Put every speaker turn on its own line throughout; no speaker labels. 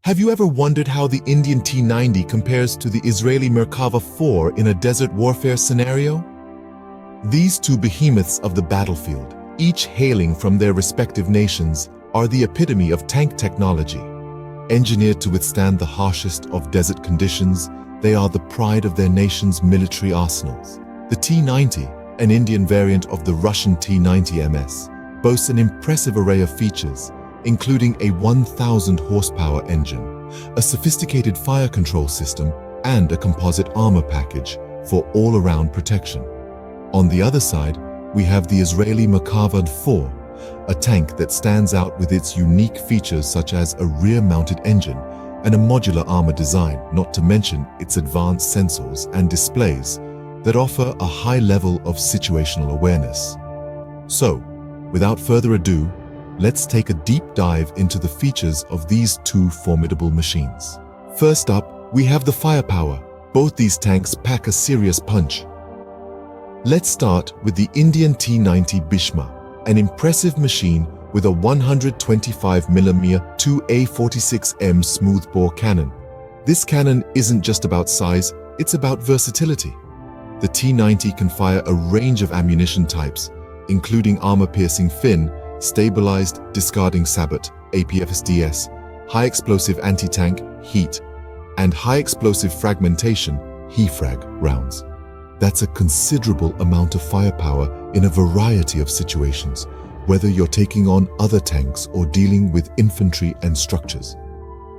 Have you ever wondered how the Indian T-90 compares to the Israeli Merkava 4 in a desert warfare scenario? These two behemoths of the battlefield, each hailing from their respective nations, are the epitome of tank technology. Engineered to withstand the harshest of desert conditions, they are the pride of their nation's military arsenals. The T-90, an Indian variant of the Russian T-90 MS, boasts an impressive array of features, including a 1,000 horsepower engine, a sophisticated fire control system, and a composite armor package for all-around protection. On the other side, we have the Israeli Merkava 4, a tank that stands out with its unique features such as a rear-mounted engine and a modular armor design, not to mention its advanced sensors and displays that offer a high level of situational awareness. So, without further ado, let's take a deep dive into the features of these two formidable machines. First up, we have the firepower. Both these tanks pack a serious punch. Let's start with the Indian T-90 Bhisma, an impressive machine with a 125mm 2A46M smoothbore cannon. This cannon isn't just about size, it's about versatility. The T-90 can fire a range of ammunition types, including armor-piercing fin, stabilized discarding sabot, APFSDS, high-explosive anti-tank, heat, and high-explosive fragmentation, HEFRAG rounds. That's a considerable amount of firepower in a variety of situations, whether you're taking on other tanks or dealing with infantry and structures.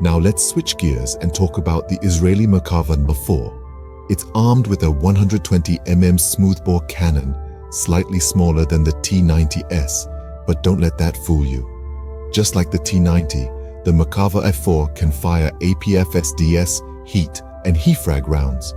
Now let's switch gears and talk about the Israeli Merkava 4. It's armed with a 120mm smoothbore cannon, slightly smaller than the T-90S, but don't let that fool you. Just like the T-90, the Merkava F4 can fire APFSDS, heat, and HEFRAG rounds.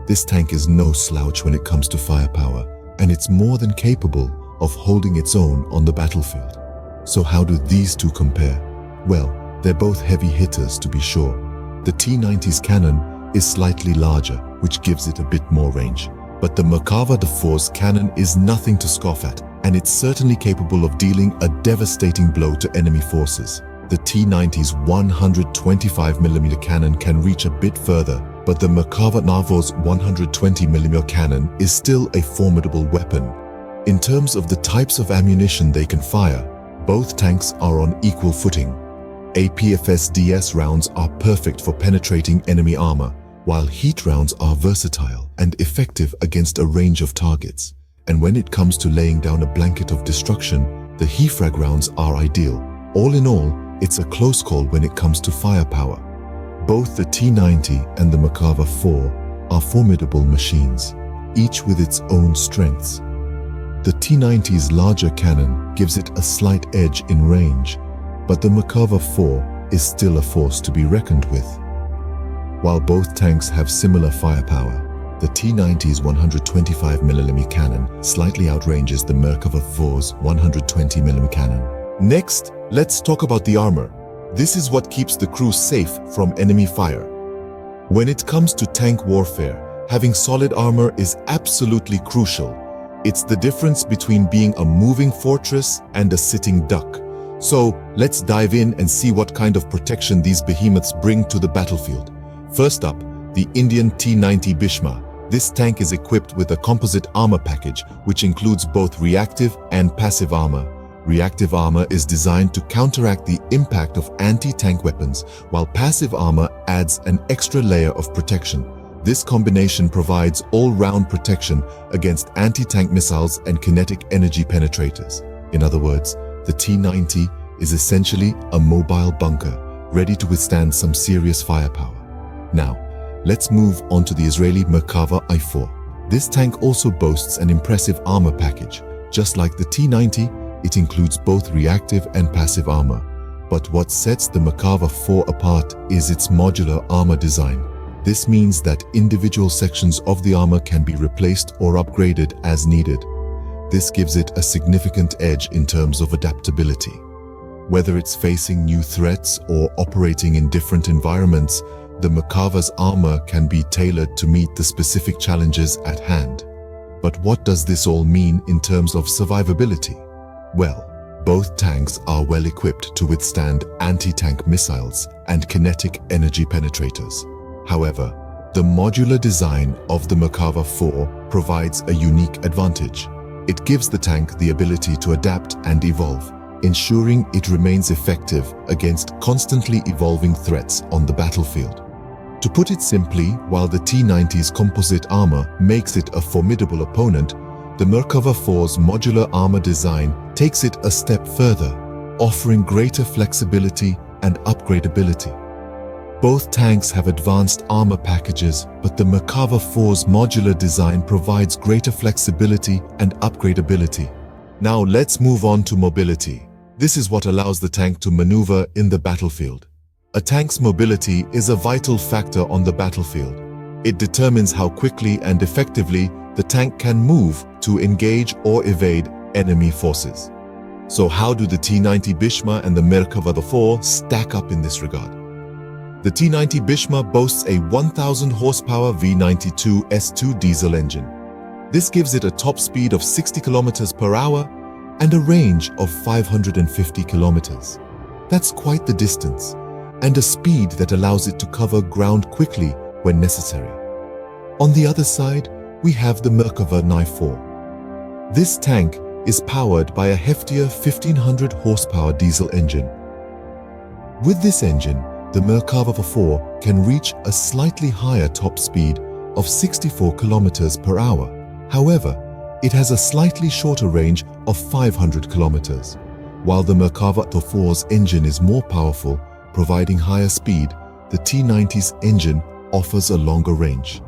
This tank is no slouch when it comes to firepower, and it's more than capable of holding its own on the battlefield. So how do these two compare? Well, they're both heavy hitters to be sure. The T-90's cannon is slightly larger, which gives it a bit more range. But the Merkava 4's cannon is nothing to scoff at, and it's certainly capable of dealing a devastating blow to enemy forces. The T-90's 125mm cannon can reach a bit further, but the Merkava 4's 120mm cannon is still a formidable weapon. In terms of the types of ammunition they can fire, both tanks are on equal footing. APFSDS rounds are perfect for penetrating enemy armor, while heat rounds are versatile and effective against a range of targets. And when it comes to laying down a blanket of destruction, the HEFRAG rounds are ideal. All in all, it's a close call when it comes to firepower. Both the T-90 and the Merkava 4 are formidable machines, each with its own strengths. The T-90's larger cannon gives it a slight edge in range, but the Merkava 4 is still a force to be reckoned with. While both tanks have similar firepower, the T-90's 125mm cannon slightly outranges the Merkava 4's 120mm cannon. Next, let's talk about the armor. This is what keeps the crew safe from enemy fire. When it comes to tank warfare, having solid armor is absolutely crucial. It's the difference between being a moving fortress and a sitting duck. So, let's dive in and see what kind of protection these behemoths bring to the battlefield. First up, the Indian T-90 Bhisma. This tank is equipped with a composite armor package, which includes both reactive and passive armor. Reactive armor is designed to counteract the impact of anti-tank weapons, while passive armor adds an extra layer of protection. This combination provides all-round protection against anti-tank missiles and kinetic energy penetrators. In other words, the T-90 is essentially a mobile bunker, ready to withstand some serious firepower. Now, let's move on to the Israeli Merkava I4. This tank also boasts an impressive armor package. Just like the T-90, it includes both reactive and passive armor. But what sets the Merkava 4 apart is its modular armor design. This means that individual sections of the armor can be replaced or upgraded as needed. This gives it a significant edge in terms of adaptability. Whether it's facing new threats or operating in different environments, the Merkava's armor can be tailored to meet the specific challenges at hand. But what does this all mean in terms of survivability? Well, Both tanks are well equipped to withstand anti-tank missiles and kinetic energy penetrators. However, the modular design of the Merkava 4 provides a unique advantage. It gives the tank the ability to adapt and evolve, ensuring it remains effective against constantly evolving threats on the battlefield. To put it simply, while the T-90's composite armor makes it a formidable opponent, the Merkava 4's modular armor design takes it a step further, offering greater flexibility and upgradability. Both tanks have advanced armor packages, but the Merkava 4's modular design provides greater flexibility and upgradability. Now let's move on to mobility. This is what allows the tank to maneuver in the battlefield. A tank's mobility is a vital factor on the battlefield. It determines how quickly and effectively the tank can move to engage or evade enemy forces. So how do the T-90 Bhisma and the Merkava 4 stack up in this regard? The T-90 Bhisma boasts a 1,000 horsepower V92 S2 diesel engine. This gives it a top speed of 60 km per hour and a range of 550 kilometers. That's quite the distance, and a speed that allows it to cover ground quickly when necessary. On the other side, we have the Merkava 4. This tank is powered by a heftier 1,500 horsepower diesel engine. With this engine, the Merkava 4 can reach a slightly higher top speed of 64 kilometers per hour. However, it has a slightly shorter range of 500 kilometers. While the Merkava 4's engine is more powerful, providing higher speed, the T-90's engine offers a longer range.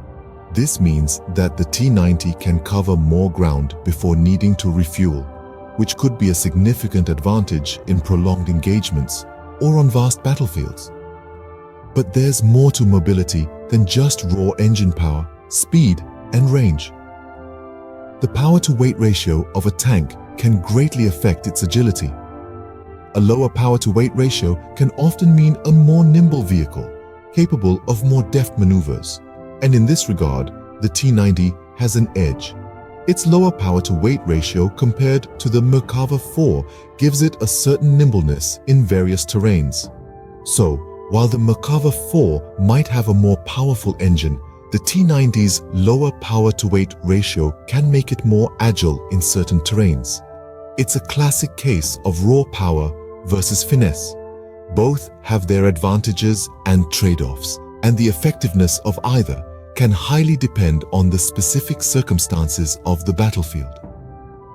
This means that the T-90 can cover more ground before needing to refuel, which could be a significant advantage in prolonged engagements or on vast battlefields. But there's more to mobility than just raw engine power, speed, and range. The power-to-weight ratio of a tank can greatly affect its agility. A lower power-to-weight ratio can often mean a more nimble vehicle, capable of more deft maneuvers. And in this regard, the T-90 has an edge. Its lower power-to-weight ratio compared to the Merkava 4 gives it a certain nimbleness in various terrains. So, while the Merkava 4 might have a more powerful engine, the T-90's lower power-to-weight ratio can make it more agile in certain terrains. It's a classic case of raw power versus finesse. Both have their advantages and trade-offs, and the effectiveness of either can highly depend on the specific circumstances of the battlefield.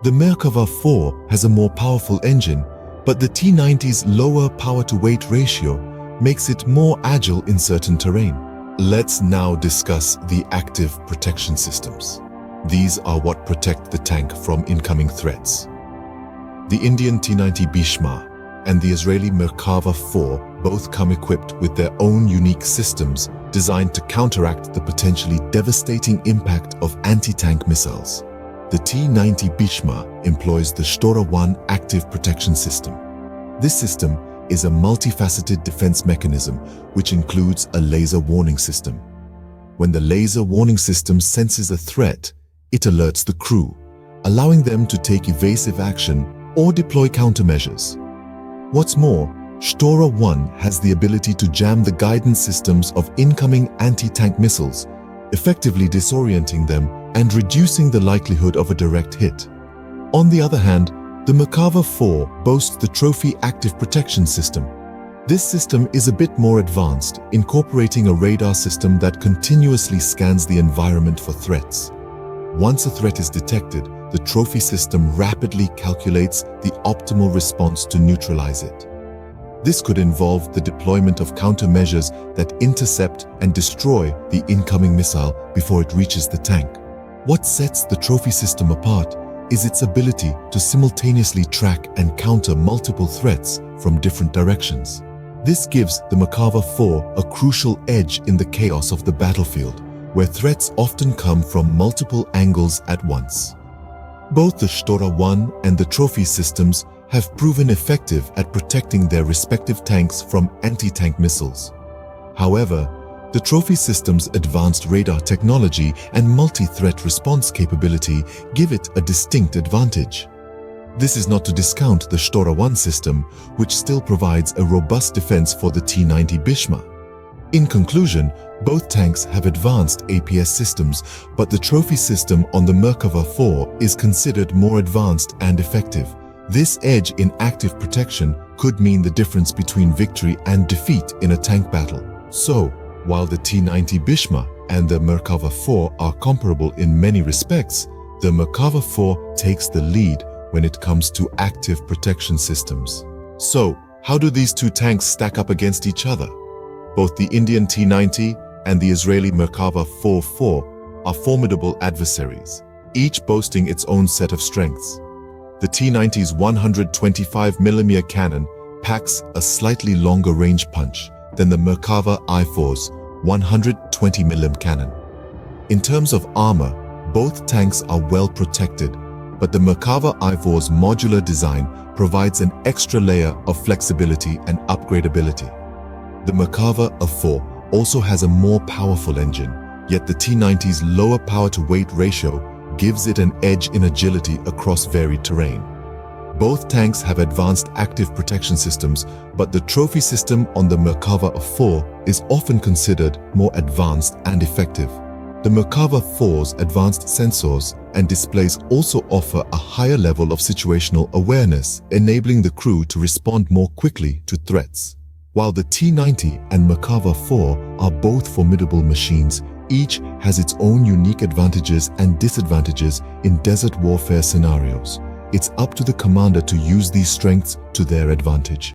The Merkava 4 has a more powerful engine, but the T-90's lower power-to-weight ratio makes it more agile in certain terrain. Let's now discuss the active protection systems. These are what protect the tank from incoming threats. The Indian T-90 Bhisma and the Israeli Merkava 4 both come equipped with their own unique systems designed to counteract the potentially devastating impact of anti-tank missiles. The T-90 Bhisma employs the Shtora 1 active protection system. This system is a multifaceted defense mechanism which includes a laser warning system. When the laser warning system senses a threat, it alerts the crew, allowing them to take evasive action or deploy countermeasures. What's more, Shtora 1 has the ability to jam the guidance systems of incoming anti-tank missiles, effectively disorienting them and reducing the likelihood of a direct hit. On the other hand, the Merkava 4 boasts the Trophy Active Protection System. This system is a bit more advanced, incorporating a radar system that continuously scans the environment for threats. Once a threat is detected, the Trophy system rapidly calculates the optimal response to neutralize it. This could involve the deployment of countermeasures that intercept and destroy the incoming missile before it reaches the tank. What sets the Trophy system apart is its ability to simultaneously track and counter multiple threats from different directions. This gives the Merkava 4 a crucial edge in the chaos of the battlefield, where threats often come from multiple angles at once. Both the Shtora 1 and the Trophy systems have proven effective at protecting their respective tanks from anti-tank missiles. However, the Trophy system's advanced radar technology and multi-threat response capability give it a distinct advantage. This is not to discount the Shtora 1 system, which still provides a robust defense for the T-90 Bhisma. In conclusion, both tanks have advanced APS systems, but the trophy system on the Merkava 4 is considered more advanced and effective. This edge in active protection could mean the difference between victory and defeat in a tank battle. So, while the T-90 Bhisma and the Merkava 4 are comparable in many respects, the Merkava 4 takes the lead when it comes to active protection systems. So, how do these two tanks stack up against each other? Both the Indian T-90 and the Israeli Merkava 4 are formidable adversaries, each boasting its own set of strengths. The T-90's 125mm cannon packs a slightly longer range punch than the Merkava I-4's 120mm cannon. In terms of armor, both tanks are well protected, but the Merkava I-4's modular design provides an extra layer of flexibility and upgradability. The Merkava I-4 also has a more powerful engine, yet the T-90's lower power-to-weight ratio gives it an edge in agility across varied terrain. Both tanks have advanced active protection systems, but the trophy system on the Merkava I-4 is often considered more advanced and effective. The Merkava 4's advanced sensors and displays also offer a higher level of situational awareness, enabling the crew to respond more quickly to threats. While the T-90 and Merkava 4 are both formidable machines, each has its own unique advantages and disadvantages in desert warfare scenarios. It's up to the commander to use these strengths to their advantage.